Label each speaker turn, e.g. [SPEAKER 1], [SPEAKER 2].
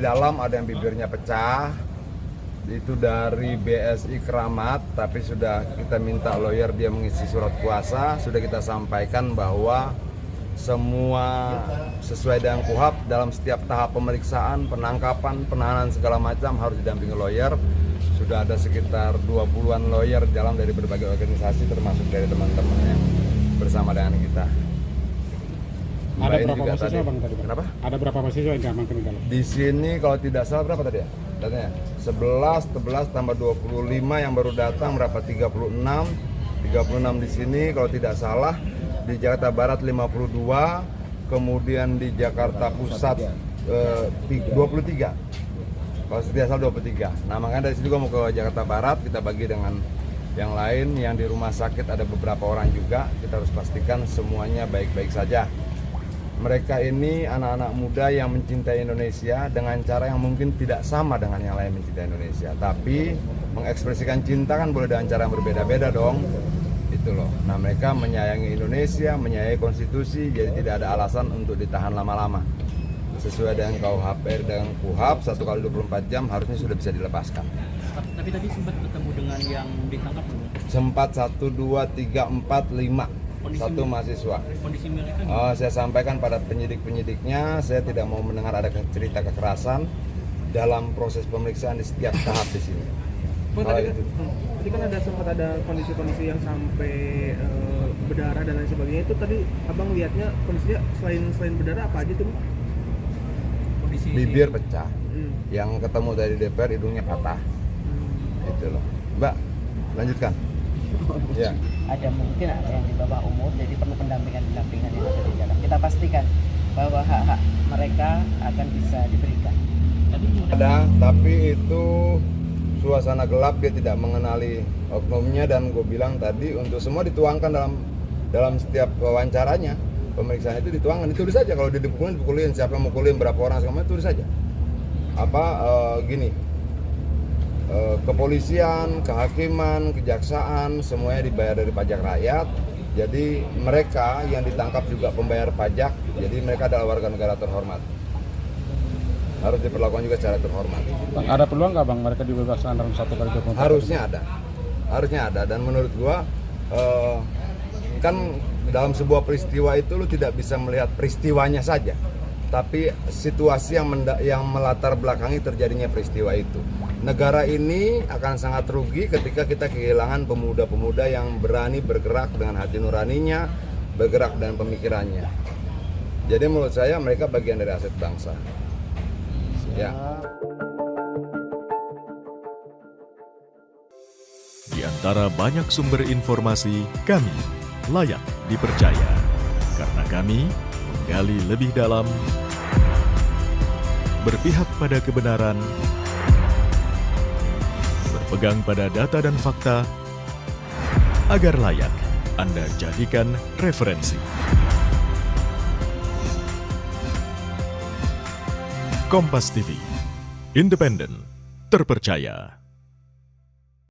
[SPEAKER 1] dalam ada yang bibirnya pecah, itu dari BSI Keramat, tapi sudah kita minta lawyer dia mengisi surat kuasa, sudah kita sampaikan bahwa semua sesuai dengan KUHP dalam setiap tahap pemeriksaan, penangkapan, penahanan segala macam harus didampingi lawyer. Sudah ada sekitar 20-an lawyer dalam dari berbagai organisasi termasuk dari teman-teman yang bersama dengan kita.
[SPEAKER 2] Ada berapa mahasiswa Bang tadi?
[SPEAKER 1] Kenapa?
[SPEAKER 2] Ada berapa mahasiswa yang diamankan di dalam?
[SPEAKER 1] Di sini kalau tidak salah berapa tadi ya? Datanya 11 tambah 25 yang baru datang berapa? 36 di sini kalau tidak salah. Di Jakarta Barat 52, kemudian di Jakarta Pusat 23. Kalau tidak salah 23. Nah makanya dari sini gua mau ke Jakarta Barat, kita bagi dengan yang lain. Yang di rumah sakit ada beberapa orang juga, kita harus pastikan semuanya baik-baik saja. Mereka ini anak-anak muda yang mencintai Indonesia dengan cara yang mungkin tidak sama dengan yang lain mencintai Indonesia. Tapi mengekspresikan cinta kan boleh dengan cara yang berbeda-beda dong. Itu loh. Nah mereka menyayangi Indonesia, menyayangi konstitusi, jadi tidak ada alasan untuk ditahan lama-lama. Sesuai dengan KUHP dan KUHP 1 kali 24 jam harusnya sudah bisa dilepaskan.
[SPEAKER 3] Tapi tadi sempat ketemu dengan yang ditangkap belum?
[SPEAKER 1] Sempat 1, 2, 3, 4, 5 satu mahasiswa.
[SPEAKER 3] Kondisi mereka gimana?
[SPEAKER 1] Saya sampaikan pada penyidik-penyidiknya, saya tidak mau mendengar ada cerita kekerasan dalam proses pemeriksaan di setiap tahap di sini.
[SPEAKER 4] Bang, tadi kan ada sempat ada kondisi-kondisi yang sampai berdarah dan lain sebagainya. Itu tadi abang lihatnya kondisinya selain berdarah apa aja tuh?
[SPEAKER 3] Kondisi
[SPEAKER 1] Bibir pecah, yang ketemu dari DPR hidungnya patah, itu loh. Mbak, lanjutkan. Ya.
[SPEAKER 5] Ada mungkin ada yang di bawah umur, jadi perlu pendampingan yang ada di dalam. Kita pastikan bahwa hak-hak mereka akan bisa diberikan.
[SPEAKER 1] Ada, tapi itu suasana gelap, dia tidak mengenali oknumnya, dan gue bilang tadi untuk semua dituangkan dalam setiap wawancaranya, pemeriksaan itu dituangkan, ditulis saja. Kalau dia dipukulin, siapa yang mukulin, berapa orang, segala macam, tulis saja. Kepolisian, kehakiman, kejaksaan, semuanya dibayar dari pajak rakyat. Jadi mereka yang ditangkap juga pembayar pajak, jadi mereka adalah warga negara terhormat. Harus diperlakukan juga secara terhormat.
[SPEAKER 2] Bang, ada peluang nggak Bang mereka dibebaskan dalam 1 kali 24 jam?
[SPEAKER 1] Harusnya ada, dan menurut gua kan dalam sebuah peristiwa itu lu tidak bisa melihat peristiwanya saja, tapi situasi yang melatar belakangi terjadinya peristiwa itu. Negara ini akan sangat rugi ketika kita kehilangan pemuda-pemuda yang berani bergerak dengan hati nuraninya, bergerak dengan pemikirannya. Jadi menurut saya mereka bagian dari aset bangsa. Ya.
[SPEAKER 6] Di antara banyak sumber informasi, kami layak dipercaya. Karena kami menggali lebih dalam, berpihak pada kebenaran, berpegang pada data dan fakta, agar layak Anda jadikan referensi. Kompas TV, independen, terpercaya.